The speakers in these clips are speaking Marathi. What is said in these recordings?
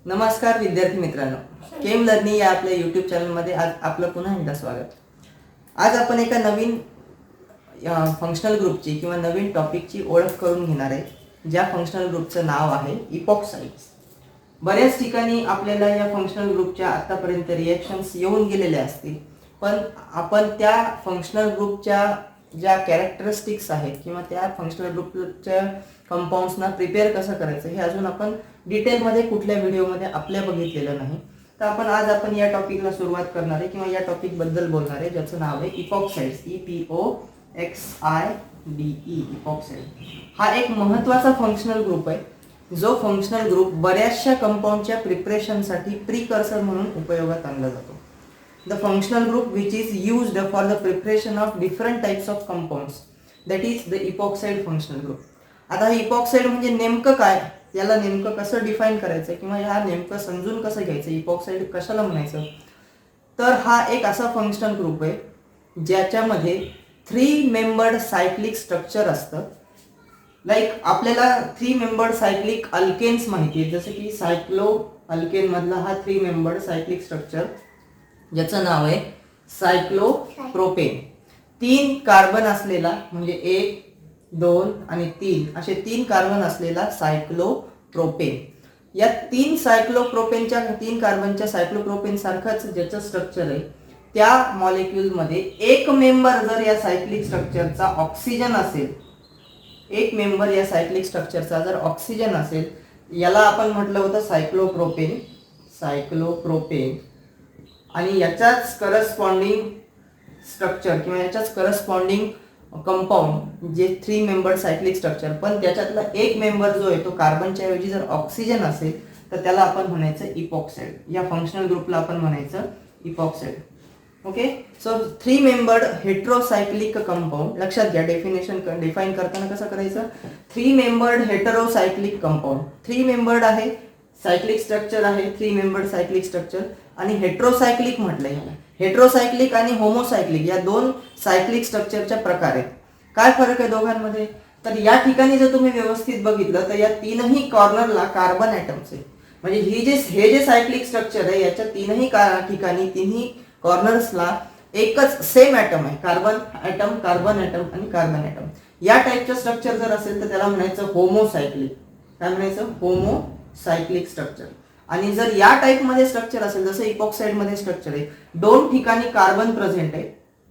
नमस्कार विद्यार्थी मित्रांनो, केम लर्निंग या आपल्या यूट्यूब चॅनलमध्ये आज आपलं पुन्हा एकदा स्वागत. आज आपण एका नवीन फंक्शनल ग्रुपची किंवा नवीन टॉपिकची ओळख करून घेणार आहे, ज्या फंक्शनल ग्रुपचं नाव आहे इपॉक्साइड्स. बऱ्याच ठिकाणी आपल्याला या फंक्शनल ग्रुपच्या आतापर्यंत रिएक्शन्स येऊन गेलेल्या असतील, पण आपण त्या फंक्शनल ग्रुपच्या ज्या कॅरेक्टरिस्टिक्स आहेत किंवा त्या फंक्शनल ग्रुपच्या कंपाऊंड्सना प्रिपेअर कसं करायचं हे अजून आपण डिटेलमध्ये कुठल्या व्हिडिओमध्ये आपल्या बघितलेलं नाही. तर आपण या टॉपिकला सुरुवात करणार आहे किंवा या टॉपिकबद्दल बोलणार आहे, ज्याचं नाव आहे इपॉक्साइड्स. EPOXIDE epoxide. हा एक महत्त्वाचा फंक्शनल ग्रुप आहे, जो फंक्शनल ग्रुप बऱ्याचशा कंपाऊंडच्या प्रिपरेशनसाठी प्रीकर्सर म्हणून उपयोगात आणला जातो. The functional group which is used for the preparation of different types of compounds, that is the epoxide functional group. आता हे इपॉक्साइड म्हणजे नेमकं काय, याला नेमकं कसं डिफाईन करायचं किंवा हा नेमकं समजून कसं घ्यायचं, इपॉक्साइड कशाला म्हणायचं, तर हा एक असा फंक्शनल ग्रुप आहे ज्याच्यामध्ये 3 मेंबर्ड सायक्लिक स्ट्रक्चर असतं. लाईक आपल्याला 3 मेंबर्ड सायक्लिक अल्केन्स माहिती आहे, जसं की सायक्लो अल्केन मधला हा 3 मेंबर्ड सायक्लिक स्ट्रक्चर ज्याचं नाव आहे सायक्लोप्रोपेन. 3 कार्बन असलेला म्हणजे 1, 2 आणि 3 असे 3 कार्बन असलेला सायक्लोप्रोपेन. या 3 सायक्लोप्रोपेनच्या 3 कार्बनच्या सायक्लोप्रोपेन सारखंच ज्याचं स्ट्रक्चर आहे, त्या मॉलिक्यूलमध्ये एक मेंबर जर या सायक्लिक स्ट्रक्चरचा ऑक्सिजन असेल, एक मेंबर या सायक्लिक स्ट्रक्चरचा जर ऑक्सिजन असेल, याला आपण म्हटलं होतं सायक्लोप्रोपेन. आणि याच्याच करस्पॉन्डिंग स्ट्रक्चर किंवा याच्याच करस्पॉन्डिंग कंपाऊंड जे 3 मेंबर सायक्लिक स्ट्रक्चर, पण त्याच्यातला एक मेंबर जो आहे तो कार्बनच्या ऐवजी जर ऑक्सिजन असेल तर त्याला आपण म्हणायचं इपॉक्साइड. या फंक्शनल ग्रुपला आपण म्हणायचं epoxide. Okay, so 3 membered heterocyclic compound. लक्षात घ्या, डिफाईन करताना कसं करायचं. 3 मेंबर्ड हेटेरोसायक्लिक कंपाऊंड. 3 मेंबर्ड आहे, सायक्लिक स्ट्रक्चर आहे, 3 मेंबर्ड सायक्लिक स्ट्रक्चर. आणि हेटेरोसायक्लिक म्हटलं याला. हेटेरोसायक्लिक आणि होमोसायक्लिक या 2 सायक्लिक स्ट्रक्चरच्या प्रकार आहेत. काय फरक आहे दोघांमध्ये, तर या ठिकाणी जर तुम्ही व्यवस्थित बघितलं तर या 3ही कॉर्नरला कार्बन ॲटम्स आहे. म्हणजे हे जे सायक्लिक स्ट्रक्चर आहे याच्या 3ही ठिकाणी 3ही कॉर्नर्सला एकच सेम ॲटम आहे, कार्बन ॲटम आणि कार्बन ॲटम. या टाईपचं स्ट्रक्चर जर असेल तर त्याला म्हणायचं होमोसायक्लिक. काय म्हणायचं, होमोसायक्लिक स्ट्रक्चर. आणि जर या टाईप मध्ये स्ट्रक्चर असेल, जसं इपॉक्साइड मध्ये स्ट्रक्चर आहे, 2 ठिकाणी कार्बन प्रेझेंट आहे,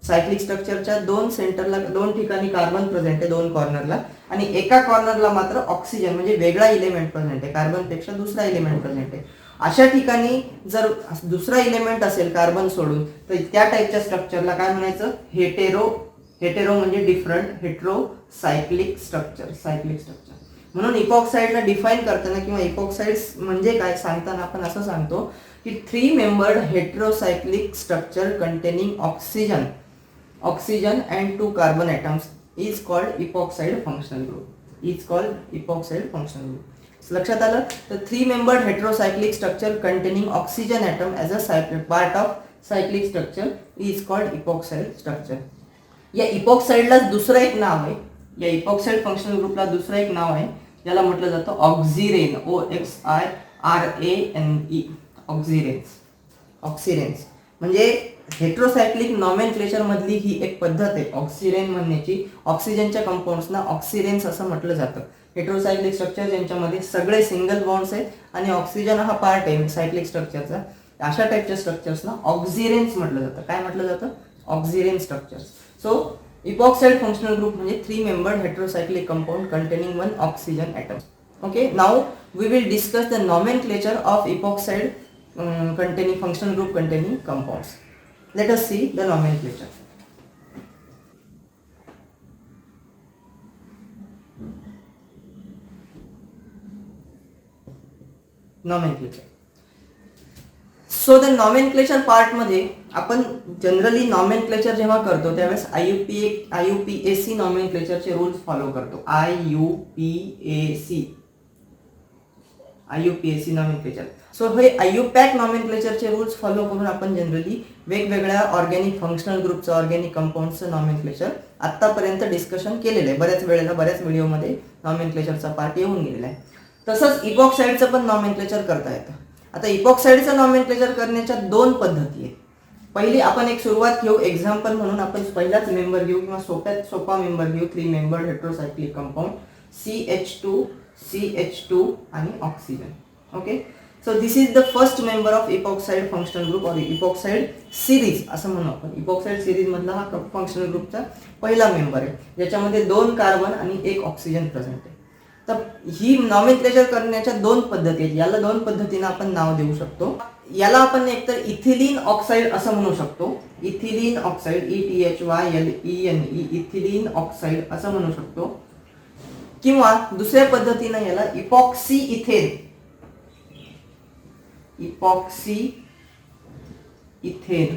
सायक्लिक स्ट्रक्चरच्या 2 सेंटरला 2 ठिकाणी कार्बन प्रेझेंट आहे, 2 कॉर्नरला, आणि एका कॉर्नरला मात्र ऑक्सिजन म्हणजे वेगळा इलेमेंट प्रेझेंट आहे, कार्बनपेक्षा दुसरा इलेमेंट प्रेझेंट आहे. अशा ठिकाणी जर दुसरा इलेमेंट असेल कार्बन सोडून, तर त्या टाईपच्या स्ट्रक्चरला काय म्हणायचं, हेटेरो म्हणजे डिफरंट, हेटेरोसायक्लिक स्ट्रक्चर. म्हणून इपॉक्साइडला डिफाईन करताना किंवा इपॉक्साइड्स म्हणजे काय सांगताना आपण असं सांगतो की 3 membered heterocyclic structure containing oxygen and 2 carbon atoms is called epoxide functional group. लक्षात आलं. तर 3 membered heterocyclic structure containing oxygen atom as a part of cyclic structure is called epoxide structure. या इपॉक्साइडला दुसरं एक नाव आहे, या इपॉक्साइड फंक्शनल ग्रुपला दुसरं एक नाव आहे, ज्याला म्हटलं जातं ऑक्सिरेन. OXIRANE ऑक्सिरेन्स. म्हणजे हेटेरोसायक्लिक नॉमेनक्लेचर मधली ही एक पद्धत आहे ऑक्सिरेन म्हणण्याची. ऑक्सिजनच्या कंपाऊंड्सना ऑक्सिरेन्स असं म्हटलं जातं. हेटेरोसायक्लिक स्ट्रक्चर ज्यांच्यामध्ये सगळे सिंगल बॉन्ड्स आहेत आणि ऑक्सिजन हा पार्ट आहे सायक्लिक स्ट्रक्चरचा, अशा टाईपच्या स्ट्रक्चर्सना ऑक्सिरेन्स म्हटलं जातं. काय म्हटलं जातं, oxirane structures. So epoxide functional group म्हणजे 3 membered heterocyclic compound containing 1 oxygen atom. Okay, now we will discuss the nomenclature of epoxide containing functional group containing compounds. Let us see the nomenclature. So the nomenclature part मध्ये आपण जनरली नॉमेनक्लेचर जेव्हा करतो त्यावेळेस IUPAC नॉमेनक्लेचरचे रूल्स फॉलो करतो. IUPAC nomenclature. सो हे IUPAC नॉमेनक्लेचरचे रूल्स फॉलो करून आपण जनरली वेगवेगळ्या ऑर्गॅनिक फंक्शनल ग्रुपचं, ऑर्गॅनिक कंपाऊंडचं नॉमेनक्लेचर आतापर्यंत डिस्कशन केलेलं आहे. बऱ्याच व्हिडिओमध्ये नॉमेनक्लेचरचा पार्ट येऊन गेलेला आहे. तसंच इपॉक्साइडचं पण नॉमेनक्लेचर करता येतं. आता इपॉक्साईडचं नॉमेनक्लेचर करण्याच्या दोन पद्धती आहेत. पहिली आपण एक सुरुवात घेऊ, एक्झाम्पल म्हणून आपण पहिलाच मेंबर घेऊ किंवा सोप्यात सोपा मेंबर घेऊ, 3 member heterocyclic compound CH2 CH2 आणि oxygen. Okay, so this is the first member of epoxide functional group और इपॉक्साइड सिरीज असं म्हणू आपण. इपॉक्साइड सिरीज मधला हा फंक्शनल ग्रुपचा पहिला मेंबर आहे, ज्याच्यामध्ये 2 कार्बन आणि 1 ऑक्सिजन प्रेझेंट आहे. तर ही नॉमेनक्लेचर करण्याच्या दोन पद्धती आहेत. याला दोन पद्धतीने आपण नाव देऊ शकतो. याला आपण एकतर इथिलीन ऑक्साईड असं म्हणू शकतो, ethylene oxide ETHYLENE ethylene oxide असं म्हणू शकतो, किंवा दुसऱ्या पद्धतीने याला इपॉक्सी इथेन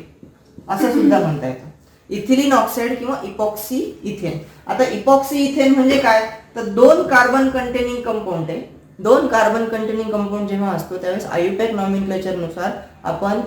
असं सुद्धा म्हणता येतं. इथिलीन ऑक्साईड किंवा इपॉक्सी इथेन. आता इपॉक्सी इथेन म्हणजे काय, तर 2 कार्बन कंटेनिंग कंपाऊंड आहे. 2 कार्बन कंटेनिंग कंपाऊंड जेव्हा असतो त्यावेळेस आयुपॅक नॉमेनक्लेचर नुसार आपण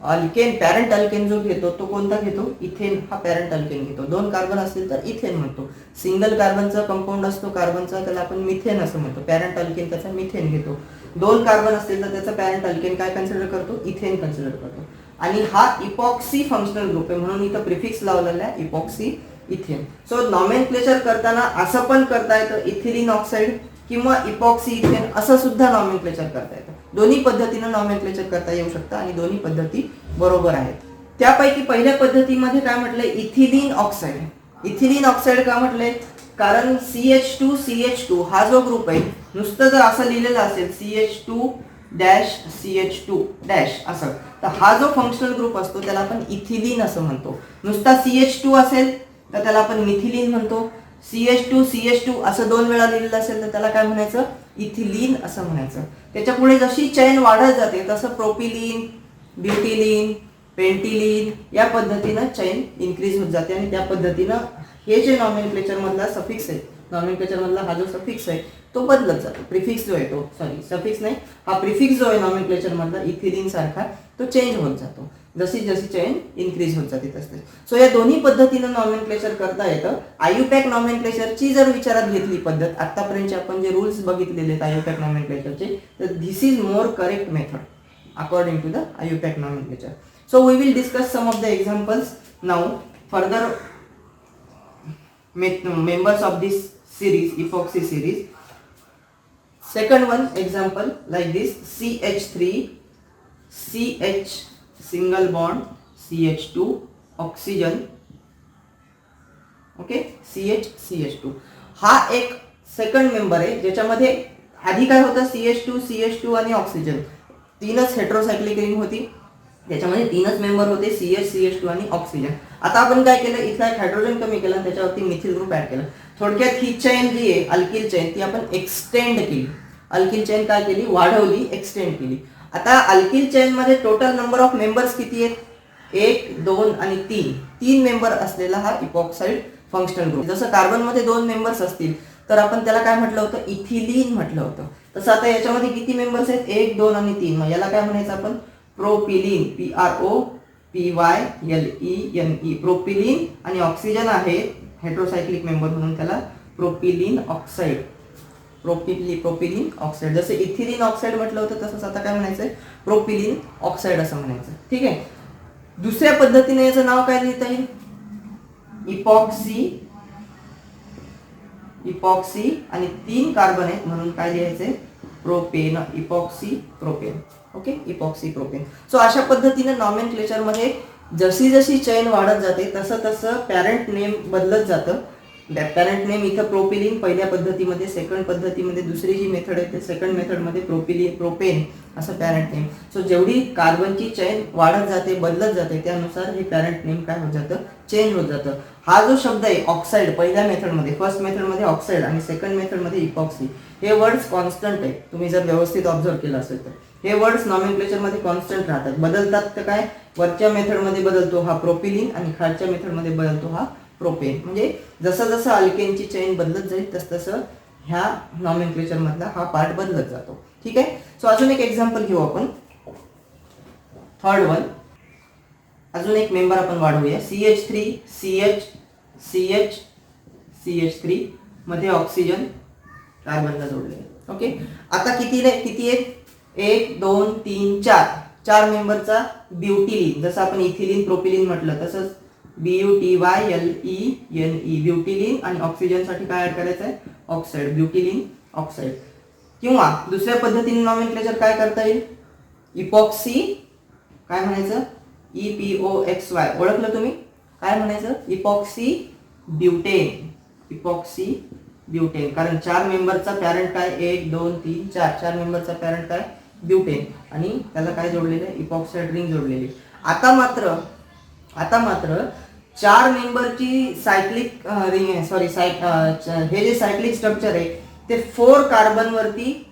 अल्केन, पॅरेंट अल्केन जो घेतो तो कोणता घेतो, इथेन हा पॅरेंट अल्केन घेतो. 2 कार्बन असतील तर इथेन म्हणतो. सिंगल कार्बनचा कंपाऊंड असतो कार्बनचा, त्याला आपण मिथेन असं म्हणतो. पॅरेंट अल्केन त्याचा मिथेन घेतो. 2 कार्बन असतील तर त्याचा पॅरेंट अल्केन काय कन्सिडर करतो, इथेन कन्सिडर करतो. आणि हा इपॉक्सी फंक्शनल ग्रुप आहे म्हणून इथं प्रिफिक्स लावलेला आहे इपॉक्सी इथेन. सो नॉमेनक्लेचर करताना असं पण करता येतं इथिलीन ऑक्साईड किंवा इपॉक्सी इथेन असं सुद्धा नॉमेनक्लेचर करता येतं. दोन्ही पद्धतीनं नॉमेनक्लेचर करता येऊ शकतं आणि दोन्ही पद्धती बरोबर आहेत. त्यापैकी पहिल्या पद्धतीमध्ये काय म्हटलंय, इथिलीन ऑक्साईड. इथिलीन ऑक्साईड का म्हटलंय, कारण CH2 CH2 हा जो ग्रुप आहे, नुसतं जर असं लिहिलेलं असेल CH2 डॅश CH2 डॅश असं, तर हा जो फंक्शनल ग्रुप असतो त्याला आपण इथिलीन असं म्हणतो. नुसता CH2 असेल तर त्याला आपण मिथिलीन म्हणतो. CH2 CH2 असं 2 वेळा लिहिलेलं असेल तर त्याला काय म्हणायचं, इथिलीन असं म्हणायचं. त्याच्या पुढे जशी चेन वाढत जाते तसं प्रोपिलीन, ब्युटिलीन, पेंटिलीन या पद्धतीनं चेन इन्क्रीज होत जाते आणि त्या पद्धतीनं हे जे नॉमेनक्लेचर मधला सफिक्स आहे, नॉमेनक्लेचर मधला हा जो सफिक्स आहे तो बदलत जातो. प्रिफिक्स जो आहे तो, सॉरी सफिक्स नाही, हा प्रिफिक्स जो आहे नॉमेनक्लेचर मधला इथिलीन सारखा तो चेंज होत जातो जशी जशी चेन इन्क्रीज होत जाते तसं. सो या दोन्ही पद्धतीनं नॉमेनक्लेचर करता येतं. आयुपॅक नॉमेनक्लेचरची जर विचारात घेतली पद्धत, आतापर्यंत आपण जे रूल्स बघितलेले आहेत आयुपॅक नॉमेनक्लेचरचे, तर this is more correct method according to the IUPAC nomenclature. So we will discuss some of the examples now further members of this series, epoxy series. Second one example like this, CH3 CH single bond CH2 oxygen. Okay, CH2 हा एक सेकंड मेंबर आहे ज्याच्यामध्ये आधी काय होतं, CH2 आणि ऑक्सिजन, 3च हेट्रोसायक्लिक रिंग होती, त्याच्यामध्ये 3च मेंबर होते, CH2 आणि ऑक्सिजन. आता आपण काय केलं, इथला एक हायड्रोजन कमी केला, त्याच्यावरती मिथिल ग्रुप ऍड केला. थोडक्यात ही चेन जी आहे अल्किल चेन ती आपण एक्सटेंड केली. अल्किल चेन काय केली, वाढवली, एक्सटेंड केली. आता अल्किल चेन मध्ये टोटल नंबर ऑफ मेंबर्स किती आहेत, 1 2 आणि 3 मेंबर असलेला हा इपॉक्साइड फंक्शनल ग्रुप. जसं कार्बन मध्ये 2 मेंबर्स असतील तर आपण त्याला काय म्हटलं होतं, इथिलीन म्हटलं होतं. तसं आता याच्यामध्ये किती मेंबर्स आहेत, 1 2 आणि 3, मग याला काय म्हणायचं आपण, प्रोपिलीन, PROPYLENE प्रोपिलीन. आणि ऑक्सिजन आहे हेट्रोसायक्लिक मेंबर म्हणून त्याला प्रोपिलीन ऑक्साईड, प्रोपिलीन ऑक्साईड. जसं इथिलीन ऑक्साईड म्हटलं होतं तसंच आता काय म्हणायचं, प्रोपिलीन ऑक्साईड असं म्हणायचं. ठीक आहे. दुसऱ्या पद्धतीने याचं नाव काय लिहिता येईल, इपॉक्सी आणि 3 कार्बन आहेत म्हणून काय लिहायचंय, propane, epoxy propane. Okay, epoxy propane. So अशा पद्धतीने नॉमेनक्लेचर मध्ये जशी जशी चेन वाढत जाते तसं तसं पॅरेंट नेम बदलत जातं. पॅरेंट नेम इथं प्रोपिलीन पहिल्या पद्धतीमध्ये, सेकंड पद्धतीमध्ये दुसरी जी मेथड आहे ते सेकंड मेथडमध्ये प्रोपेन असं पॅरेंट नेम. सो जेवढी कार्बनची चेन वाढत जाते, बदलत जाते, त्यानुसार हे पॅरेंट नेम काय होत जातं, चेंज होत जातं. हा जो शब्द आहे ऑक्साईड पहिल्या मेथडमध्ये, फर्स्ट मेथडमध्ये ऑक्साईड आणि सेकंड मेथडमध्ये इपॉक्सी, हे वर्ड्स कॉन्स्टंट आहे. तुम्ही जर व्यवस्थित ऑब्झर्व केलं असेल तर हे वर्ड्स नॉमेनक्लेचर मध्ये कॉन्स्टंट राहतात. बदलतात तर काय, वरच्या मेथडमध्ये बदलतो हा प्रोपिलीन आणि खालच्या मेथडमध्ये बदलतो हा प्रोपेन. म्हणजे जसं जसं अल्केनची चेन बदलत जाईल तस तसं ह्या नॉमेनक्लेचर मधला हा पार्ट बदलत जातो. ठीक आहे. सो अजून एक एक्झाम्पल घेऊ आपण, थर्ड वन. अजून एक मेंबर आपण वाढवूया, CH3 CH3 मध्ये ऑक्सिजन कार्बनला जोडले. ओके, आता किती आहेत, 1 2 3 4 4 मेंबरचा ब्युटिलिन, जसं आपण इथिलिन प्रोपिलिन म्हटलं तसंच BUTYLENE ब्युटिलिन, आणि ऑक्सिजन साठी काय ऍड करायचं आहे, ऑक्साईड, ब्युटिलिन ऑक्साईड. किंवा दुसऱ्या पद्धतीने नॉमेनक्लेचर काय करता येईल, इपॉक्सी, काय म्हणायचं, EPOXY, ओळखलं तुम्ही, काय म्हणायचं, इपॉक्सी ब्युटेन, इपॉक्सी ब्युटेन, कारण 4 मेंबरचा पॅरेंट काय, 1 2 3 4, 4 मेंबरचा पॅरेंट काय, ब्युटेन, आणि त्याला काय जोडलेलं आहे, इपॉक्साइड रिंग जोडलेली. आता मात्र 4 मेंबरची सायक्लिक रिंग आहे, सॉरी हे जे सायक्लिक स्ट्रक्चर आहे ते 4 कार्बन वरती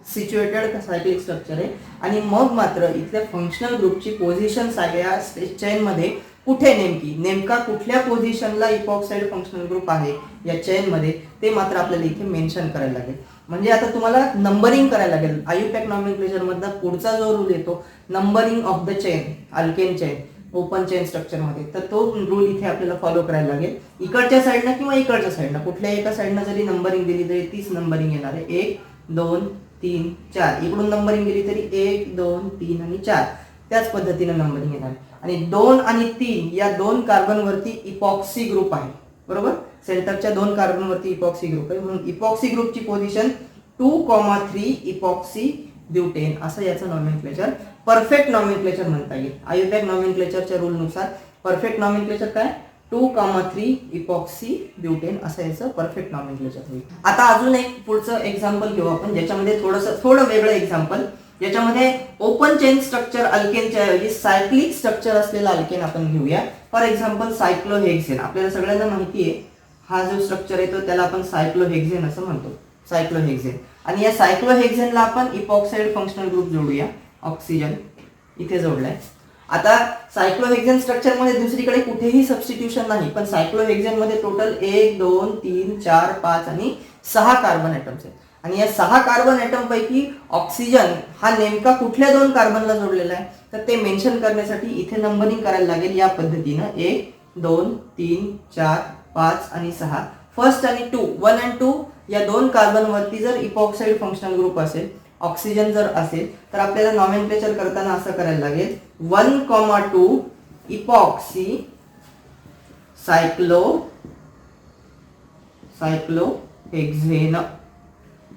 सिच्युएटेड सायक्लिक स्ट्रक्चर आहे. आणि मग मात्र इथल्या फंक्शनल ग्रुपची पोझिशन सगळ्या चेन मध्ये कुठे, नेमका कुठल्या पोझिशनला इपॉक्साइड फंक्शनल ग्रुप आहे या चेन मध्ये, ते मात्र आपल्याला इथे मेन्शन करायला लागेल. म्हणजे आता तुम्हाला नंबरिंग करायला लागेल. आयुपॅक नॉमेनक्लेचर मधला पुढचा जो रूल येतो, numbering of the chain, alkane chain, open chain structure मध्ये, तर तो रूल इथे आपल्याला फॉलो करायला लागेल. इकडच्या साईडला किंवा इकडच्या साईडला कुठल्या एका साईडला जरी नंबरिंग दिली तरी तीच नंबरिंग येणार आहे, 1 2 3 4. इकडून नंबरिंग दिली तरी 1 2 3 आणि 4, त्याच पद्धतीने नंबरिंग येणार. आणि 2 आणि 3 या 2 कार्बन वरती इपॉक्सी ग्रुप आहे, बरोबर, सेंटरच्या 2 कार्बन वरती इपॉक्सी ग्रुप आहे, म्हणून इपॉक्सी ग्रुपची पोझिशन 2,3 इपॉक्सी ब्युटेन, असं याचं नॉमेनक्लेचर, परफेक्ट नॉमेनक्लेचर म्हणता येईल. आयुपॅक नॉमेनक्लेचरच्या रूल नुसार परफेक्ट नॉमेनक्लेचर काय, 2,3 इपॉक्सी ब्युटेन, असं याचं परफेक्ट नॉमेनक्लेचर होईल. आता अजून एक पुढचं एक्झाम्पल घेऊ आपण, ज्याच्यामध्ये थोडं वेगळं एक्झाम्पल, याच्यामध्ये ओपन चेन स्ट्रक्चर अल्केनच्या ऐवजी सायक्लिक स्ट्रक्चर असलेला अल्केन आपण घेऊया. फॉर एक्झाम्पल सायक्लोहेक्सेन, आपल्याला सगळ्यांना माहिती आहे हा जो स्ट्रक्चर आहे तो त्याला आपण सायक्लोहेक्सेन असं म्हणतो, सायक्लोहेक्सेन. आणि या सायक्लोहेक्सेनला आपण इपॉक्साइड फंक्शनल ग्रुप जोडूया, ऑक्सिजन इथे जोडलाय. आता सायक्लोहेक्सेन स्ट्रक्चर मध्ये दुसरीकडे कुठेही सबस्टिट्यूशन नाही, पण सायक्लोहेक्सेन मध्ये टोटल 1 2 3 4 5 आणि 6 कार्बन ऍटम्स आहेत. आणि या 6 कार्बन ऍटम पैकी ऑक्सिजन हा नेमका कुठल्या 2 कार्बनला जोडलेला आहे, तर ते मेन्शन करण्यासाठी इथे नंबरिंग करायला लागेल या पद्धतीनं, 1 2 3 4 5 आणि 6. फर्स्ट आणि 2, 1 आणि 2 या 2 कार्बन वरती जर इपॉक्साइड फंक्शनल ग्रुप असेल, ऑक्सिजन जर असेल, तर आपल्याला नॉमेनक्लेचर करताना असं करायला लागेल, 1,2 इपॉक्सी सायक्लोहेक्सेन,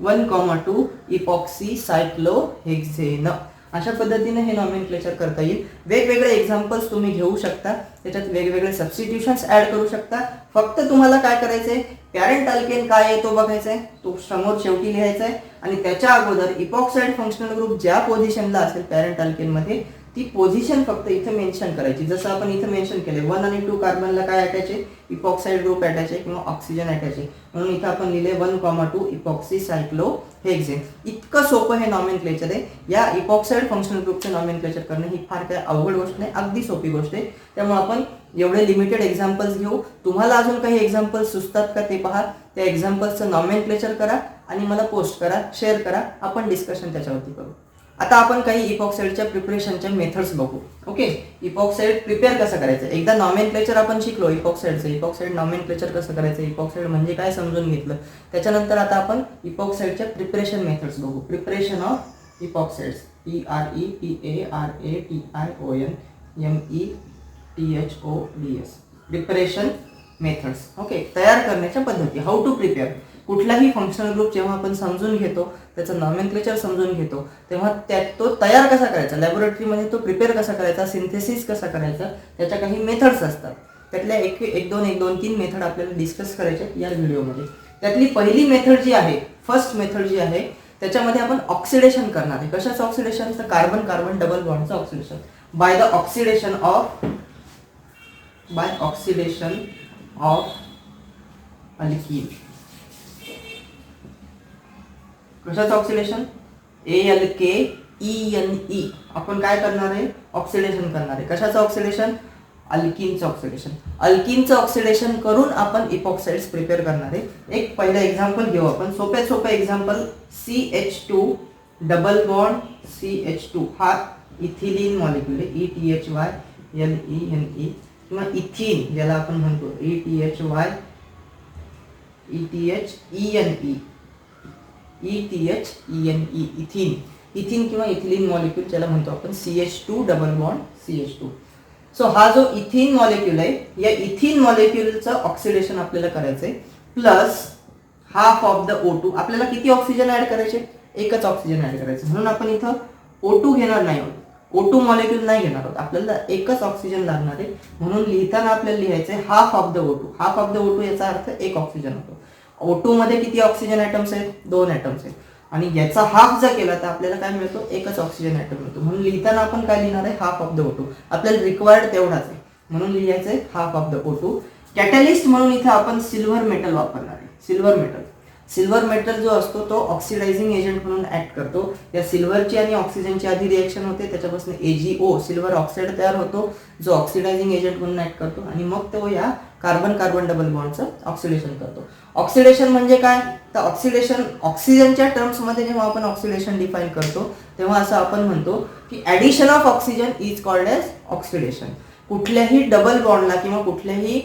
1,2 इपॉक्सी सायक्लोहेक्सेन. अशा पद्धतीने हे नॉमेनक्लेचर करता येईल. वेगवेगळे एक्झाम्पल्स तुम्ही घेऊ शकता, त्याच्यात वेगवेगळे सबस्टिट्यूशन्स ऍड करू शकता. फक्त तुम्हाला काय करायचंय, पॅरेंट अल्केन काय आहे तो बघायचा आहे, तो समोर शेवटी लिहायचा आहे, आणि त्याच्या अगोदर इपॉक्साइड फंक्शनल ग्रुप ज्या पोझिशनला असेल पॅरेंट अल्केन मध्ये, ती पोझिशन फक्त इथे मेन्शन करायची. जसं आपण इथे मेन्शन केले, 1 आणि 2 कार्बनला काय अटॅच आहे, इपॉक्साइड ग्रुप अटॅच आहे किंवा ऑक्सिजन अटॅच आहे, म्हणून इथे आपण लिहिले 1,2 इपॉक्सी सायक्लोहेक्सेन. इतकं सोपं हे नॉमेनक्लेचर आहे. या इपॉक्साइड फंक्शनल ग्रुपचे नॉमेनक्लेचर करणे ही फार काय अवघड गोष्ट नाही, अगदी सोपी गोष्ट आहे. त्यामुळे आपण एवढे लिमिटेड एक्झाम्पल्स घेऊ. तुम्हाला अजून काही एक्झाम्पल्स सुचतात का ते पहा, त्या एक्झाम्पल्सचं नॉमेनक्लेचर करा आणि मला पोस्ट करा, शेअर करा, आपण डिस्कशन त्याच्यावरती करू. आता आपण काही इपॉक्साइडच्या प्रिपरेशनच्या मेथड्स बघू. ओके, इपॉक्साइड प्रिपेअर कसं करायचं, एकदा नॉमेनक्लेचर आपण शिकलो इपॉक्साइडचं, इपॉक्साइड नॉमेनक्लेचर कसं करायचं, इपॉक्साइड म्हणजे काय समजून घेतलं. त्याच्यानंतर आता आपण इपॉक्साइडच्या प्रिपरेशन मेथड्स बघू. Preparation of epoxides, PREPARATIONMETHODS, preparation methods. Okay, तयार करण्याच्या पद्धती, हाऊ टू प्रिपेअर. कुठलाही फंक्शनल ग्रुप जेव्हा आपण समजून घेतो, त्याचं नॉमेनक्लेचर समजून घेतो, तेव्हा तो तयार कसा करायचा, लॅबोरेटरीमध्ये तो प्रिपेअर कसा करायचा, सिंथेसिस कसा करायचा, त्याच्या काही मेथड्स असतात. त्यातल्या 1 2 3 मेथड आपल्याला डिस्कस करायच्या या व्हिडिओमध्ये. त्यातली पहिली मेथड जी आहे, फर्स्ट मेथड जी आहे, त्याच्यामध्ये आपण ऑक्सिडेशन करणार आहे. कशाचं ऑक्सिडेशन, तर कार्बन कार्बन डबल बॉन्डचं oxidation by oxidation of alkene. कशाचं ऑक्सिडेशन, ALKENE. आपण काय करणार आहे, ऑक्सिडेशन करणार आहे. कशाचं ऑक्सिडेशन, अल्कीनचं ऑक्सिडेशन. अल्कीनचं ऑक्सिडेशन करून आपण इपॉक्साइड्स प्रिपेअर करणार आहे. एक पहिलं एक्झाम्पल घेऊ आपण, सोपं example, CH2 double bond CH2 हा इथिलीन मॉलिक्यूल आहे, ETHYLENE, किंवा इथिन ज्याला आपण म्हणतो ETHENE, इथिन. इथिन किंवा इथिलीन मॉलिक्यूल ज्याला म्हणतो आपण CH2 double bond CH2. So हा जो इथिन मॉलिक्यूल आहे, या इथिन मॉलिक्यूलचं ऑक्सिडेशन आपल्याला करायचंय plus half of the O2. आपल्याला किती ऑक्सिजन ऍड करायचे? एकच ऑक्सिजन ऍड करायचं, म्हणून आपण इथं O2 घेणार नाही आहोत, O2 मॉलिक्यूल नाही घेणार आहोत, आपल्याला एकच ऑक्सिजन लागणार आहे. म्हणून लिहिताना आपल्याला लिहायचंय half of the O2. Half of the O2 याचा अर्थ एक ऑक्सिजन होतो. O2 मध्ये किती ऑक्सिजन ॲटम्स आहेत? 2 ॲटम्स आहेत. आणि याचा हाफ जर केला तर आपल्याला काय मिळतो? एकच ऑक्सिजन ॲटम मिळतो. म्हणून लिहिताना आपण काय लिहिणार आहे? Half of the O2. आपल्याला रिक्वायर्ड तेवढाच आहे, म्हणून लिहायचंय half of the O2. Catalyst म्हणून इथे आपण सिल्वर मेटल वापरणार आहे. सिल्वर मेटल जो असतो तो ऑक्सिडायझिंग एजंट म्हणून ऍक्ट करतो. या सिल्वरची आणि ऑक्सिजनची आधी रिएक्शन होते, त्याच्यापासून AgO सिल्वर ऑक्साईड तयार होतो, जो ऑक्सिडायझिंग एजंट म्हणून ऍक्ट करतो, आणि मग तो या कार्बन कार्बन डबल बॉन्डचं ऑक्सिडेशन करतो. ऑक्सिडेशन म्हणजे काय? तर ऑक्सिडेशन ऑक्सिजनच्या टर्म्समध्ये जेव्हा आपण ऑक्सिडेशन डिफाईन करतो तेव्हा असं आपण म्हणतो की addition of oxygen is called as oxidation. कुठल्याही डबल बॉन्डला किंवा कुठल्याही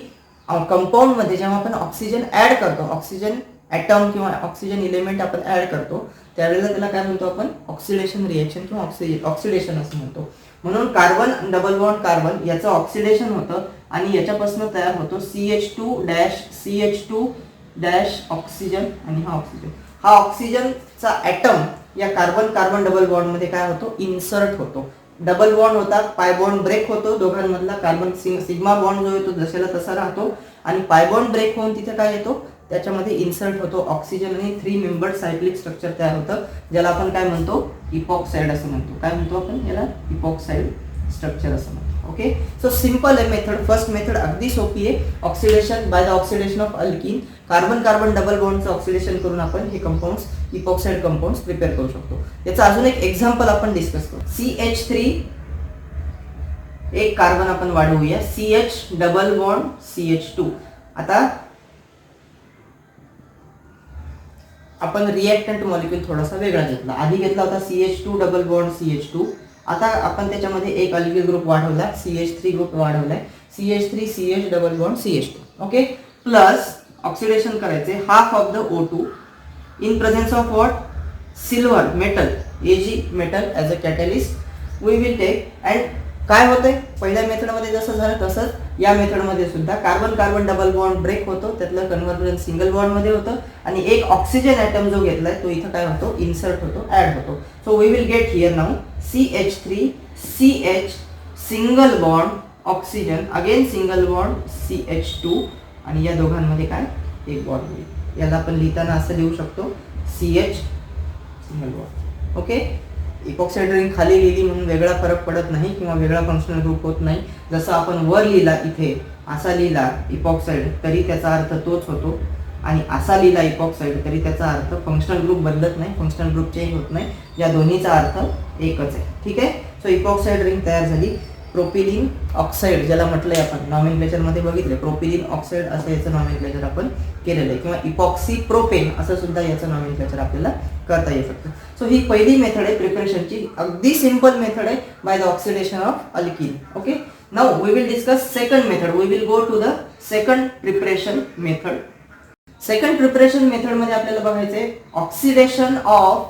कंपाऊंड मध्ये जेव्हा आपण ऑक्सिजन ऍड करतो, ऑक्सिजन ॲटम किंवा ऑक्सिजन इलेमेंट आपण ऍड करतो, त्यावेळेला त्याला काय म्हणतो आपण? ऑक्सिडेशन रिएक्शन किंवा ऑक्सिडेशन असं म्हणतो. म्हणून कार्बन डबल बॉन्ड कार्बन याचं ऑक्सिडेशन होतं आणि याच्यापासून तयार होतो CH2 डॅश ऑक्सिजन, आणि हा ऑक्सिजनचा ॲटम या कार्बन कार्बन डबल बॉन्ड मध्ये काय होतो? इन्सर्ट होतो. डबल बॉन्ड होता, पाय बॉन्ड ब्रेक होतो दोघांमधला. कार्बन सिग्मा बॉन्ड जो येतो जशाला तसा राहतो, आणि पाय बॉन्ड ब्रेक होऊन तिथे काय येतो? त्याच्यामध्ये इन्सर्ट होतो ऑक्सिजन, आणि 3 मेंबर्ड सायक्लिक स्ट्रक्चर तयार होतं, ज्याला आपण काय म्हणतो? इपॉक्साइड असं म्हणतो. काय म्हणतो आपण याला? इपॉक्साइड स्ट्रक्चर असं म्हणतो. ओके, सो सिंपल आहे मेथड. फर्स्ट मेथड अगदी सोपी आहे. Oxidation by the oxidation of alkene, carbon carbon double बॉन्डचं ऑक्सिडेशन करून आपण हे कंपाऊंड्स, इपॉक्साइड कंपाऊंड्स प्रिपेअर करू शकतो. याचा अजून एक एक्झाम्पल आपण डिस्कस करू. CH3 एक कार्बन आपण वाढवूया, CH डबल बॉन्ड CH2. आता आपण रिएक्टंट मॉलिक्यूल थोडासा वेगळा घेतला. आधी घेतला होता CH2 डबल बॉन्ड CH2. आता आपण त्याच्यामध्ये एक अल्किल ग्रुप वाढवला, CH3 ग्रुप वाढवलाय, CH3 CH double bond CH2. Okay, plus oxidation करायचे half of the O2 in presence of what? Silver metal, Ag metal as a catalyst we will take. And काय होतंय? पहिल्या मेथडमध्ये जसं झालं तसंच या मेथडमध्ये सुद्धा carbon carbon double bond break होतो, त्यातलं कन्व्हर्जन सिंगल बॉन्ड मध्ये होतं, आणि एक ऑक्सिजन ॲटम जो घेतलाय तो इथं काय होतो? इन्सर्ट होतो, ऍड होतो. So we will get here now CH3 CH single bond oxygen, again single bond CH2, आणि या दोघांमध्ये काय? एक बॉन्ड होईल. याला आपण लिहिताना असं लिहू शकतो CH single bond. Okay, epoxide ring खाली लिहिली म्हणून वेगळा फरक पडत नाही किंवा वेगळा फंक्शनल ग्रुप होत नाही. जसं आपण वर लिहिला इथे असा लिहिला इपॉक्साइड तरी त्याचा अर्थ तोच होतो, आणि असा लिहिला इपॉक्साइड तरी त्याचा अर्थ फंक्शनल ग्रुप बदलत नाही, फंक्शनल ग्रुप चेंज होत नाही. या दोन्हीचा अर्थ एकच आहे. ठीक आहे, सो इपॉक्साइड रिंग तयार झाली. प्रोपिलिन ऑक्साईड ज्याला म्हटलंय आपण नॉमेनक्लेचर मध्ये बघितलं, प्रोपिलिन ऑक्साईड असं याचं नॉमेनक्लेचर आपण केलेलं आहे, किंवा इपॉक्सी प्रोपेन असं सुद्धा याचं नॉमेनक्लेचर आपल्याला करता येऊ शकतं. सो ही पहिली मेथड आहे प्रिपरेशनची, अगदी सिंपल मेथड आहे by the oxidation of alkene. Okay, now we will discuss second method. We will go to the second preparation method. Second preparation method मध्ये आपल्याला बघायचंय oxidation of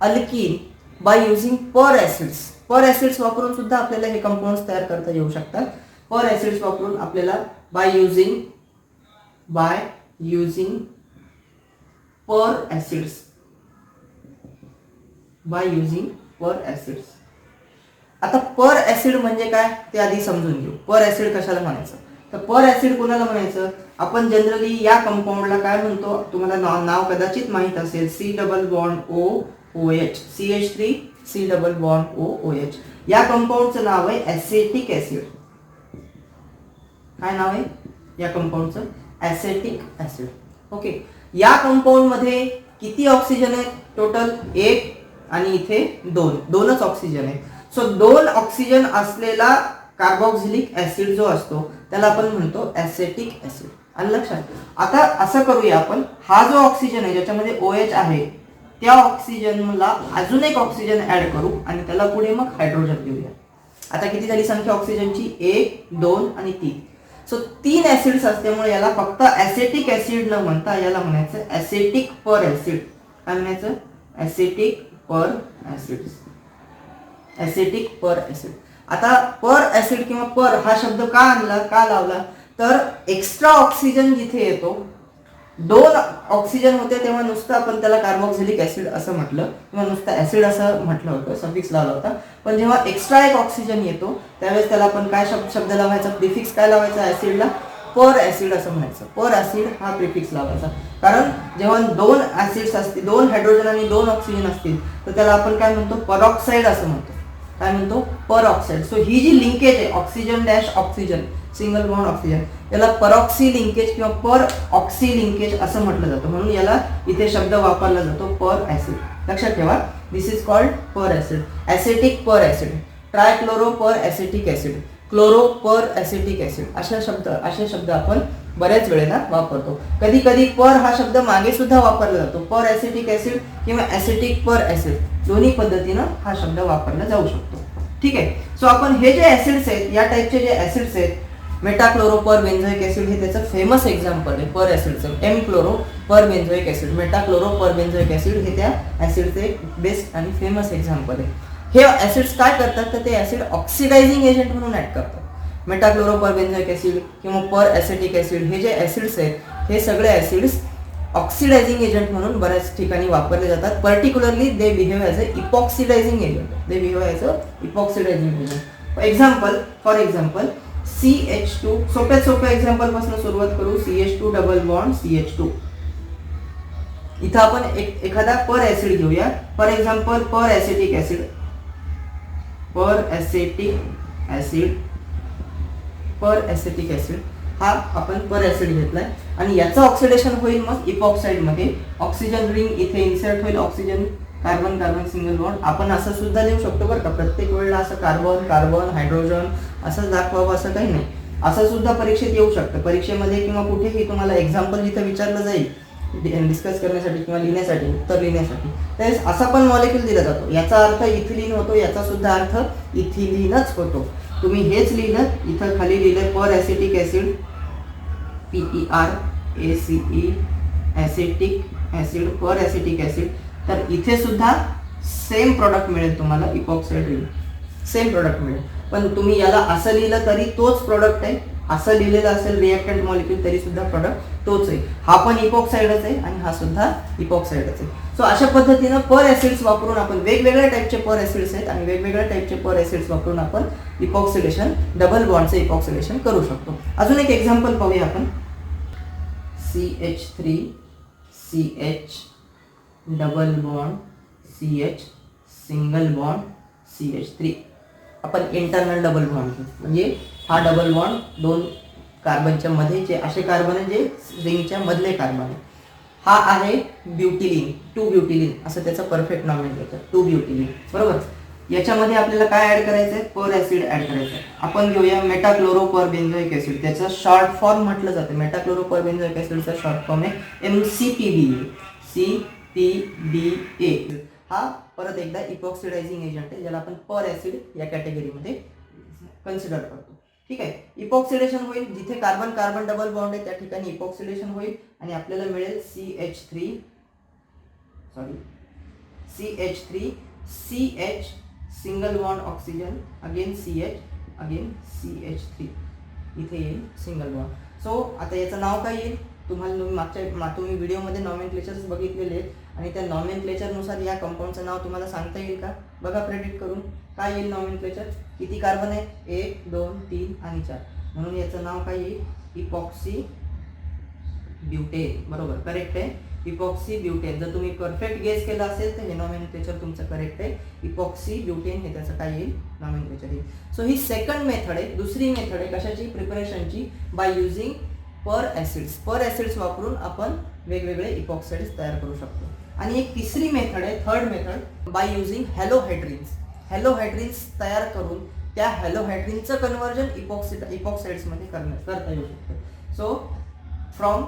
alkene by using per acids. Per acids वापरून सुद्धा आपल्याला हे कंपाऊंड्स तयार करता येऊ शकतात. पर ऍसिड्स वापरून आपल्याला बाय युझिंग पर ऍसिड्स, बाय युझिंग पर ऍसिड्स. आता पर ऍसिड म्हणजे काय ते आधी समजून घेऊ. पर ऍसिड कशाला म्हणायचं? तर पर ऍसिड कोणाला म्हणायचं? आपण जनरली या कंपाऊंडला काय म्हणतो? तुम्हाला नाव कदाचित माहित असेल, C double bond OOH, CH3 C double bond OOH. या कंपाऊंडचं नाव आहे ऍसेटिक ऍसिड. काय नाव आहे या कंपाऊंडचं? ऍसेटिक ऍसिड. ओके, या कंपाऊंड मध्ये किती ऑक्सिजन आहेत? टोटल 1 आणि इथे 2च ऑक्सिजन आहे. सो 2 ऑक्सिजन असलेला कार्बोक्सिलिक ऍसिड जो असतो त्याला आपण म्हणतो ऍसेटिक ऍसिड. आलं लक्षात? आता असं करूया आपण, हा जो ऑक्सिजन आहे ज्याच्यामध्ये OH आहे त्या ऑक्सिजनला अजून एक ऑक्सिजन ऍड करू आणि त्याला पुढे मग हायड्रोजन देऊया. आता किती झाली संख्या ऑक्सिजनची? 1 2 आणि 3. सो 3 ऍसिड्स असल्यामुळे याला फक्त ऍसेटिक ऍसिड न म्हणता याला म्हणायचं ऍसेटिक पर ऍसिड. काय म्हणायचं? ऍसेटिक पर ऍसिड्स, ऍसिटिक पर ऍसिड. आता पर ऍसिड किंवा पर हा शब्द का आणला, का लावला, तर एक्स्ट्रा ऑक्सिजन जिथे येतो, 2 ऑक्सिजन होते तेव्हा नुसतं आपण त्याला कार्बोक्सिलिक ऍसिड असं म्हटलं किंवा नुसतं ऍसिड असं म्हटलं होतं, सफिक्स लावला होता. पण जेव्हा एक्स्ट्रा एक ऑक्सिजन येतो त्यावेळेस त्याला आपण काय शब्द लावायचा, प्रिफिक्स काय लावायचा ऍसिडला, पर ऍसिड असं म्हणायचं. पर ऍसिड हा प्रिफिक्स लावायचा. कारण जेव्हा 2 ऍसिड्स असतील, 2 हायड्रोजन आणि 2 ऑक्सिजन असतील तर त्याला आपण काय म्हणतो, परऑक्साईड असं म्हणतो. काय म्हणतो, पर ऑक्साईड. सो ही जी लिंकेज आहे oxygen dash oxygen, single bond oxygen, याला परऑक्सी लिंकेज किंवा पर ऑक्सी लिंकेज असं म्हटलं जातं. म्हणून याला इथे शब्द वापरला जातो पर ऍसिड. लक्षात ठेवा, this is called per acid. Acetic per acid, trichloro per acetic acid, chloro per acetic acid, असे शब्द आपण बऱ्याच वेळेला वापरतो. कधी कधी पर हा शब्द मागे सुद्धा वापरला जातो. पर ऍसिटिक ऍसिड किंवा ऍसिटिक पर ऍसिड दोन्ही पद्धतीनं हा शब्द वापरला जाऊ शकतो. ठीक आहे. सो आपण हे जे ऍसिड्स आहेत, या टाईपचे जे ऍसिड्स आहेत, मेटाक्लोरो पर बेन्झोइक ऍसिड हे त्याचं फेमस एक्झाम्पल आहे पर ऍसिडचं. एम क्लोरो पर बेन्झोइक ऍसिड, मेटाक्लोरो पर बेन्झोइक ऍसिड हे त्या ऍसिडचे बेस्ट आणि फेमस एक्झाम्पल आहे. हे ऍसिड्स काय करतात, तर ते ऍसिड ऑक्सिडायझिंग एजंट म्हणून ऍक्ट करतात. मेटाक्लोरो पर बेन्झोइक ऍसिड किंवा पर ऍसिटिक ऍसिड हे जे ऍसिड्स आहेत हे सगळे ऍसिड्स ऑक्सिडायझिंग एजंट म्हणून बऱ्याच ठिकाणी वापरले जातात. Particularly they behave as a epoxidizing agent. They behave as a epoxidizing agent. For example CH2. सोप्या एक्झाम्पल पासून सुरुवात करू. CH2 double bond CH2. इथं आपण एखादा पर ऍसिड घेऊया. For example per acetic acid, per acetic acid हा आपण पर ऍसिड घेतलाय आणि याचं ऑक्सिडेशन होईल मग इपॉक्साइड मध्ये. ऑक्सिजन रिंग इथे इन्सर्ट होईल, oxygen carbon carbon single bond. आपण असं सुद्धा लिहू शकतो बरं का, प्रत्येक वेळेला असं कार्बन कार्बन हायड्रोजन असं दाखवावं असं काही नाही. असं सुद्धा परीक्षेत येऊ शकतं. परीक्षेमध्ये किंवा कुठेही तुम्हाला एक्झाम्पल जिथं विचारलं जाईल डिस्कस करण्यासाठी किंवा लिहिण्यासाठी, उत्तर लिहिण्यासाठी, त्यावेळेस असा पण मॉलिक्यूल दिला जातो. याचा अर्थ इथिलीन होतो, याचा सुद्धा अर्थ इथिलीनच होतो. तुम्ही हेच लिहिलं, इथं खाली लिहिलंय per acetic acid, PERACE, acetic acid, per acetic acid. तर इथे सुद्धा सेम प्रॉडक्ट मिळेल तुम्हाला, इपॉक्साइड रिंग सेम प्रॉडक्ट मिळेल. पण तुम्ही याला असं लिहिलं तरी तोच प्रॉडक्ट आहे, असं लिहिलेलं असेल रिएक्टंट मॉलिक्यूल तरी सुद्धा प्रॉडक्ट तोच आहे. हा पण इपॉक्साइडच आहे आणि हा सुद्धा इपॉक्साइडच आहे. सो अशा पद्धतीनं पर ऍसिड्स वापरून आपण वेगवेगळ्या टाईपचे पर ऍसिड्स आहेत आणि वेगवेगळ्या टाईपचे पर ऍसिड्स वापरून आपण इपॉक्सिडेशन, डबल बॉन्डचे इपॉक्सिडेशन करू शकतो. अजून एक एक्झाम्पल पाहूया आपण. CH3 CH double bond CH single bond CH3. आपण इंटरनल डबल बॉन्ड घेऊ, म्हणजे हा डबल बॉन्ड 2 कार्बनच्या मध्ये जे असे कार्बन आहे जे रिंगच्या मधले कार्बन आहे. हा आहे ब्युटिलिन, 2 ब्युटिलिन असं त्याचं परफेक्ट नाव आहे, 2 ब्युटिलिन. बरोबर. याच्यामध्ये आपल्याला काय ऍड करायचं आहे, पर ऍसिड ऍड करायचं आहे. आपण घेऊया मेटाक्लोरो पर बेन्झोइक ऍसिड. त्याचं शॉर्ट फॉर्म म्हटलं जातं, मेटाक्लोरो पर बेन्झोइक ऍसिडचा शॉर्ट फॉर्म आहे MCPBA. CPBA हा परत एकदा इपॉक्सिडायझिंग एजंट आहे, ज्याला आपण पर ऍसिड या कॅटेगरीमध्ये कन्सिडर करतो. ठीक आहे. इपॉक्सिडेशन होईल जिथे कार्बन कार्बन डबल बॉन्ड आहे त्या ठिकाणी इपॉक्सिडेशन होईल आणि आपल्याला मिळेल CH3 CH single bond oxygen again CH again CH3 इथे येईल सिंगल बॉन्ड. सो आता याचं नाव काय येईल, तुम्ही व्हिडिओमध्ये नॉमेनक्लेचर्स बघितलेले आहेत आणि त्या नॉमेनक्लेचरनुसार या कंपाऊंडचं नाव तुम्हाला सांगता येईल का, बघा प्रेडिक्ट करून. काय येईल नॉमेनक्लेचर, किती कार्बन आहे, 1 2 3 आणि 4, म्हणून याचं नाव काय येईल, इपॉक्सी ब्युटेन. बरोबर, करेक्ट आहे, इपॉक्सी ब्युटेन. जर तुम्ही परफेक्ट गेस केला असेल तर हे नॉमेनक्लेचर तुमचं करेक्ट आहे. इपॉक्सी ब्युटेन हे त्याचं काय येईल, नॉमेनक्लेचर येईल. सो ही सेकंड मेथड आहे, दुसरी मेथड आहे कशाची, प्रिपरेशनची, by using per acids. Per acids वापरून आपण वेगवेगळे इपॉक्साइड्स तयार करू शकतो. आणि एक तिसरी मेथड आहे, third method, by using halohydrins. Halohydrins तयार करून त्या हॅलोहायड्रिनचं कन्व्हर्जन इपॉक्साइड्समध्ये करता येऊ शकतं. So from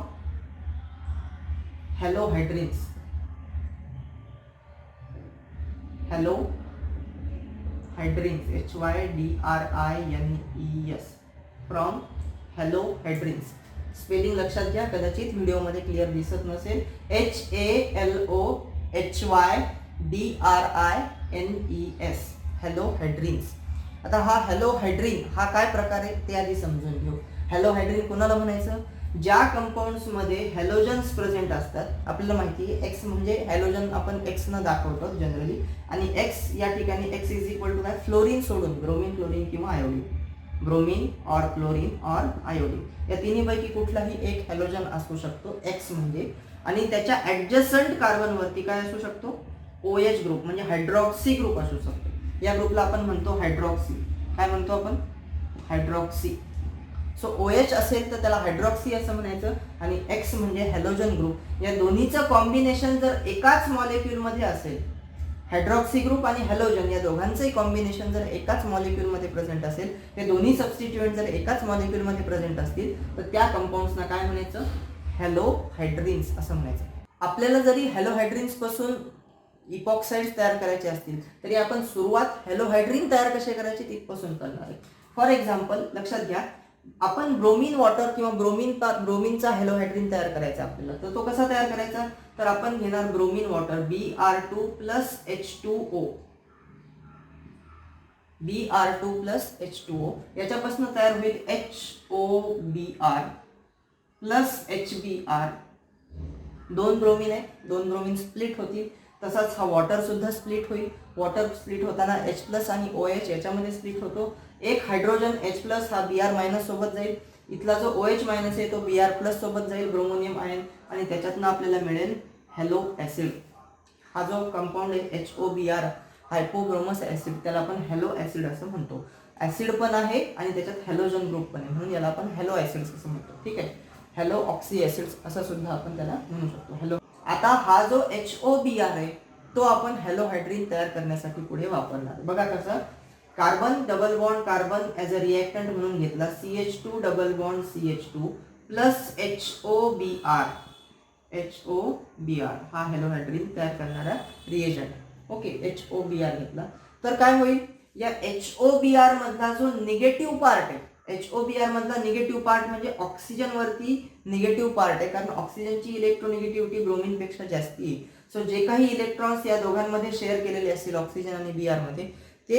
halohydrins HYDRINES from halohydrins. Spelling लक्षात घ्या, कदाचित व्हिडिओमध्ये क्लिअर दिसत नसेल. HALOHYDRINES DRINES, हॅलोहायड्रिन्स. आता हा हॅलोहायड्रिन हा काय प्रकार आहे ते आधी समजून घेऊ. हॅलोहायड्रिन कोणाला म्हणायचं? ज्या कंपाऊंड्समध्ये हॅलोजन्स प्रेझेंट असतात. आपल्याला माहिती आहे एक्स म्हणजे हॅलोजन आपण एक्स न दाखवतो जनरली, आणि एक्स या ठिकाणी एक्स इज इक्वल टू काय? फ्लोरीन सोडून ब्रोमीन, क्लोरीन किंवा iodine. Bromine or chlorine or iodine या तिन्हीपैकी कुठलाही एक हॅलोजन असू शकतो एक्स म्हणजे, आणि त्याच्या ॲडजसंट कार्बनवरती काय असू शकतो? OH ग्रुप म्हणजे हायड्रॉक्सी ग्रुप असू शकतो. या ग्रुपला आपण म्हणतो हायड्रॉक्सी. काय म्हणतो आपण? हायड्रॉक्सी. सो OH असेल तर त्याला हायड्रॉक्सी असं म्हणायचं, आणि एक्स म्हणजे हॅलोजन ग्रुप. या दोन्हीचं कॉम्बिनेशन जर एकाच मॉलिक्यूलमध्ये असेल, हायड्रॉक्सी ग्रुप आणि हॅलोजन या दोघांचंही कॉम्बिनेशन जर एकाच मॉलिक्यूलमध्ये प्रेझेंट असेल, हे दोन्ही सबस्टिट्यूएंट जर एकाच मॉलिक्यूलमध्ये प्रेझेंट असतील, तर त्या कंपाऊंड्सना काय म्हणायचं? हॅलोहायड्रिन्स असं म्हणायचं. आपल्याला जरी हॅलोहायड्रिन्स पासून इपॉक्साइड्स तयार करायचे असतील तरी आपण सुरुवात हॅलोहायड्रिन तयार कसे करायचे तिथपासून करणार आहे. फॉर एक्झाम्पल लक्षात घ्या, आपण ब्रोमीन वॉटर किंवा ब्रोमीनचा हॅलोहायड्रिन तयार करायचा आपल्याला, तर तो कसा तयार करायचा? तर आपण घेणार bromine water Br2 plus H2O. Br2 plus H2O याच्यापासून तयार होईल HOBr प्लस HBr. दोन ब्रोमीन आहे, दोन ब्रोमीन स्प्लिट होतील. तसाच हा वॉटर सुद्धा स्प्लिट होईल. वॉटर स्प्लिट होताना H प्लस आणि OH याच्यामध्ये स्प्लिट होतो. एक हायड्रोजन H प्लस हा Br मायनस सोबत जाईल. इथला जो OH मायनस आहे तो Br प्लस सोबत जाईल, ब्रोमोनियम आयन, आणि त्याच्यातनं आपल्याला मिळेल हॅलो ॲसिड. हा जो कंपाऊंड आहे HOBr हायपोब्रोमस ॲसिड, त्याला आपण हॅलो ॲसिड असं म्हणतो. ॲसिड पण आहे आणि त्याच्यात हॅलोजन ग्रुप पण आहे, म्हणून याला आपण हॅलो ॲसिड्स असं म्हणतो. ठीक आहे, हॅलो ऑक्सी ॲसिड्स असं सुद्धा आपण त्याला म्हणू शकतो. हॅलो. आता हा जो HOBr आहे तो आपण हॅलोहायड्रिन तयार करण्यासाठी पुढे वापरणार. बघा कसं, carbon double bond carbon as a reactant म्हणून घेतला, CH2 double bond CH2 plus HOBr हा हॅलोहायड्रिन तयार करणारा रिएजंट. ओके, HOBr घेतला तर काय होईल? या HOBr मधला जो निगेटिव्ह पार्ट आहे, HOBr मधला निगेटिव्ह पार्ट म्हणजे ऑक्सिजन वरती निगेटिव्ह पार्ट आहे, कारण ऑक्सिजनची इलेक्ट्रोनिगेटिव्हिटी ब्रोमीन पेक्षा जास्ती आहे. सो जे काही इलेक्ट्रॉन्स या दोघांमध्ये शेअर केलेले असतील ऑक्सिजन आणि Br मध्ये, ते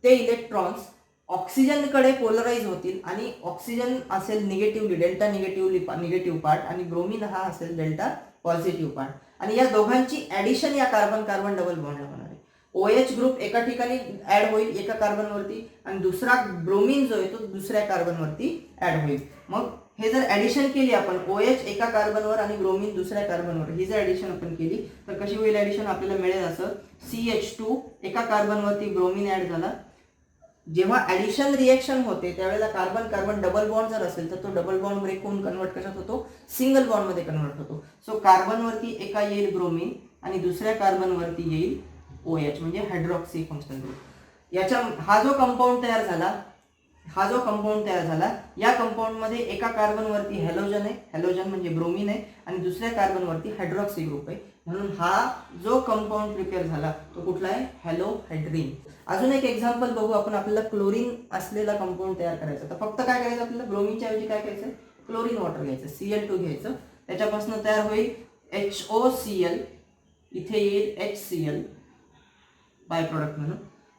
इलेक्ट्रॉन्स ऑक्सिजनकडे पोलराइज होतील, आणि ऑक्सिजन असेल निगेटिव्हली डेल्टा निगेटिव्ह पार्ट, आणि ब्रोमीन हा असेल डेल्टा पॉझिटिव्ह पार्ट, आणि या दोघांची ऍडिशन या कार्बन कार्बन डबल बॉन्डला होणार आहे. OH ग्रुप एका ठिकाणी ऍड होईल एका कार्बनवरती, आणि दुसरा ब्रोमीन जो आहे तो दुसऱ्या कार्बनवरती ऍड होईल. मग हे जर ऍडिशन केली आपण, OH एका कार्बनवर आणि ब्रोमीन दुसऱ्या कार्बनवर, ही जर ऍडिशन आपण केली तर कशी होईल ऍडिशन? आपल्याला मिळेल असं, CH2 एका कार्बनवरती ब्रोमीन ऍड झाला. जेव्हा ऍडिशन रिएक्शन होते त्यावेळेला कार्बन कार्बन डबल बॉन्ड जर असेल तर तो डबल बॉन्ड ब्रेक होऊन कन्वर्ट कशात होतो? सिंगल बॉन्ड मध्ये कन्वर्ट होतो. सो कार्बनवरती एका येईल ब्रोमीन आणि दुसऱ्या कार्बनवरती येईल OH म्हणजे हायड्रॉक्सी फंक्शनल ग्रुप. याच्या हा जो कंपाऊंड तयार झाला, या कंपाऊंड मध्ये एका कार्बनवरती हॅलोजन आहे, हॅलोजन म्हणजे ब्रोमीन आहे, आणि दुसऱ्या कार्बनवरती हायड्रॉक्सी ग्रुप आहे, म्हणून हा जो कंपाऊंड प्रिपेअर झाला तो कुठला आहे? हॅलोहायड्रिन. अजून एक एक्झाम्पल बघू आपण. आपल्याला क्लोरीन असलेला कंपाऊंड तयार करायचा, तर फक्त काय करायचं आपल्याला? ब्रोमीनच्या ऐवजी काय करायचं? क्लोरीन वॉटर घ्यायचं, Cl2 घ्यायचं, त्याच्यापासून तयार होईल HOCl, इथे येईल HCl बाय प्रोडक्ट म्हणून.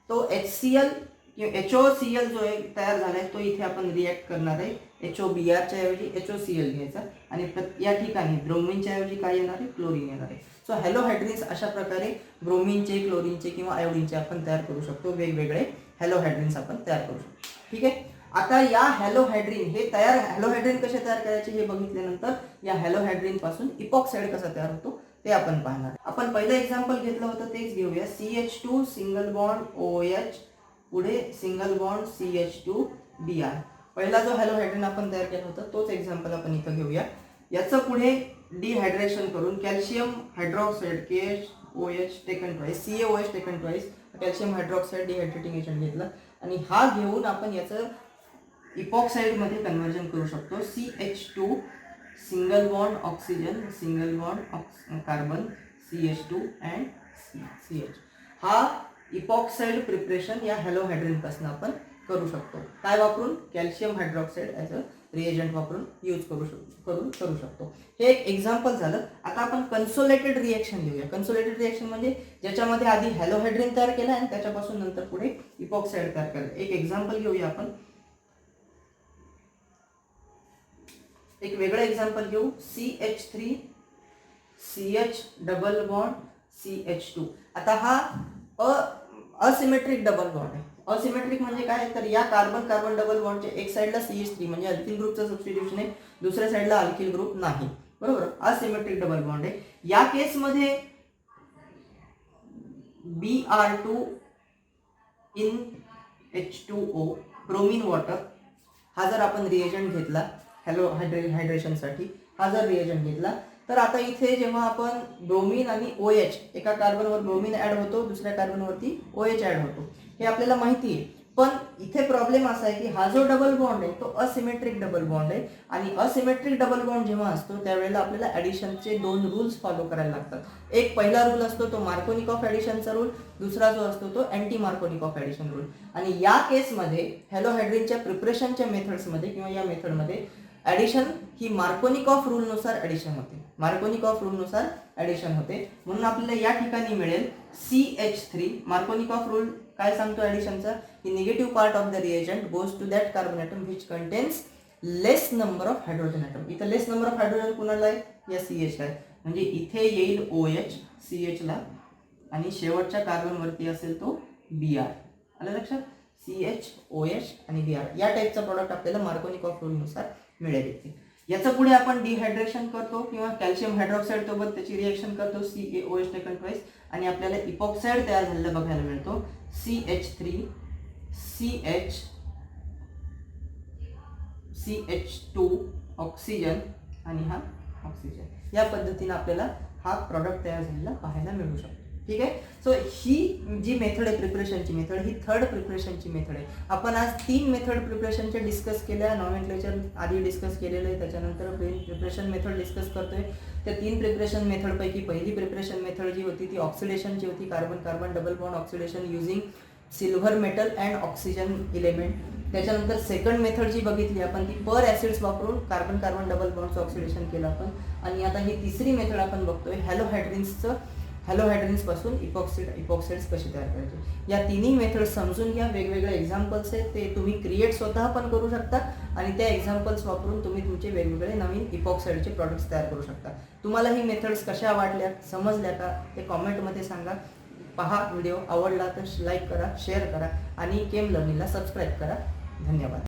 तो HCl किंवा HOCl जो आहे तयार झालाय तो इथे आपण रिॲक्ट करणार आहे. HOBr च्या ऐवजी HOCl घ्यायचा, आणि या ठिकाणी ब्रोमीनच्या ऐवजी काय येणार आहे? क्लोरीन येणार आहे. सो हॅलोहायड्रिन्स अशा प्रकारे ब्रोमीनचे, क्लोरीनचे किंवा आयोडीनचे आपण तयार करू शकतो. वेगवेगळे हॅलोहायड्रिन्स आपण तयार करू शकतो. ठीक आहे, आता या हॅलोहायड्रिन कसे तयार करायचे हे बघितल्यानंतर या हॅलोहायड्रिन पासून इपॉक्साइड कसा तयार होतो ते आपण पाहणार. आपण पहिलं एक्झाम्पल घेतलं होतं तेच घेऊया. CH2 सिंगल बॉन्ड OH, पुढे सिंगल बॉन्ड CH2 Br. पहिला जो हॅलोहायड्रिन आपण तयार केला होता तोच एक्झाम्पल आपण इथं घेऊया. याचं पुढे डिहायड्रेशन करून calcium hydroxide KOH taken twice, CaOH taken twice, calcium hydroxide डिहायड्रेटिंग agent घेतला, आणि हा घेऊन आपण याचं इपॉक्साइड मध्ये कन्व्हर्जन करू शकतो. CH2 single bond oxygen, single bond carbon, CH2 and CH. हा इपॉक्साइड प्रिपरेशन या हॅलोहायड्रिन पासून आपण करू शकतो. काय वापरून? Calcium hydroxide as a reagent वापरून यूज करू शकतो. हे एक एक्झाम्पल झालं. आता आता आपण कन्सोलेटेड रिएक्शन लिहूया. कन्सोलेटेड रिएक्शन म्हणजे ज्याच्यामध्ये आधी हॅलोहायड्रिन तयार केला आणि त्याच्यापासून नंतर पुढे इपॉक्साईड तयार केलं. एक एक्झाम्पल घेऊया आपण. एक वेगळं एक्झाम्पल घेऊ. CH3 CH double bond CH2. आता हा असिमेट्रिक डबल बॉन्ड आहे. असिमेट्रिक म्हणजे काय, तर या कार्बन कार्बन डबल बॉन्डच्या एक साइडला CH3 म्हणजे अल्किल ग्रुपचं सबस्टिट्यूशन आहे, दुसऱ्या साइडला अल्किल ग्रुप नाही. बरोबर, असिमेट्रिक डबल बॉन्ड आहे. या केसमध्ये Br2 in H2O bromine water हा जर आपण रिएजंट घेतला हायड्रेशनसाठी, हा जर रिएजंट घेतला तर आता इथे जेव्हा आपण ब्रोमीन आणि OH, एका कार्बनवर ब्रोमीन ऍड होतो, दुसऱ्या कार्बनवरती OH ऍड होतो, हे आपल्याला माहिती आहे. पण इथे प्रॉब्लेम असा आहे की हा जो डबल बॉन्ड आहे तो असिमेट्रिक डबल बॉन्ड आहे आणि असिमेट्रिक डबल बॉन्ड जेव्हा असतो त्यावेळेला आपल्याला ऍडिशनचे 2 रूल्स फॉलो करायला लागतात. एक पहिला रूल असतो तो मार्कोनिकॉफ ऍडिशनचा रूल, दुसरा जो असतो तो अँटी मार्कोनिकॉफ ऍडिशन रूल. आणि या केसमध्ये हॅलोहायड्रिनच्या प्रिपरेशनच्या मेथड्समध्ये किंवा या मेथडमध्ये ऍडिशन ही मार्कोनिकॉफ रूलनुसार ऍडिशन होते. मार्कोनिकॉफ रूलनुसार ऍडिशन होते. म्हणून आपल्याला या ठिकाणी मिळेल CH3. मार्कोनिकॉफ रूल काय सांगतो ऍडिशनचा, की negative part of the reagent goes to that carbon atom which contains less number of hydrogen atom. इथं लेस नंबर ऑफ हायड्रोजन कुणाला आहे, या CH ला आहे. म्हणजे इथे येईल OH CH ला आणि शेवटच्या कार्बनवरती असेल तो Br. आलं लक्षात, CH OH आणि Br या टाईपचा प्रॉडक्ट आपल्याला मार्कोनिकॉफ रूलनुसार मिळेल. याचं पुढे आपण डिहायड्रेशन करतो किंवा कॅल्शियम हायड्रॉक्साईड सोबत त्याची रिएक्शन करतो, CaOH टेकन ट्वाइस, आणि आपल्याला इपॉक्साईड तयार झालेला बघायला मिळतो. CH3 CH2 ऑक्सिजन आणि हा ऑक्सिजन. या पद्धतीने आपल्याला हा प्रॉडक्ट तयार झालेला पाहायला मिळू शकतो. ठीक आहे. सो ही जी मेथड आहे प्रिपरेशनची मेथड, ही थर्ड प्रिपरेशनची मेथड आहे. आपण आज 3 मेथड प्रिपरेशनचे डिस्कस केल्या. नॉमेनक्लेचर आधी डिस्कस केलेलं आहे, त्याच्यानंतर प्रिपरेशन मेथड डिस्कस करतोय. त्या 3 प्रिपरेशन मेथडपैकी पहिली प्रिपरेशन मेथड जी होती ती ऑक्सिडेशनची होती, carbon carbon double bond oxidation using silver metal and oxygen element. त्याच्यानंतर सेकंड मेथड जी बघितली आपण ती पर ॲसिड्स वापरून कार्बन कार्बन डबल बॉन्डचं ऑक्सिडेशन केलं आपण. आणि आता ही तिसरी मेथड आपण बघतोय हॅलोहायड्रिन्स पासून इपॉक्साइड्स कशी तयार करायचे. या तिन्ही मेथड समजून घ्या. वेगवेगळे एक्झाम्पल्स आहेत, ते तुम्ही क्रिएट स्वतः पण करू शकता आणि त्या एक्झाम्पल्स वापरून तुम्ही तुमचे वेगवेगळे नवीन इपॉक्साइडचे प्रॉडक्ट्स तयार करू शकता. तुम्हाला ही मेथड्स कशा वाटल्या, समजल्या का, ते कॉमेंटमध्ये सांगा. पहा व्हिडिओ आवडला तर लाईक करा, शेअर करा आणि केम लर्निंगला सबस्क्राईब करा. धन्यवाद.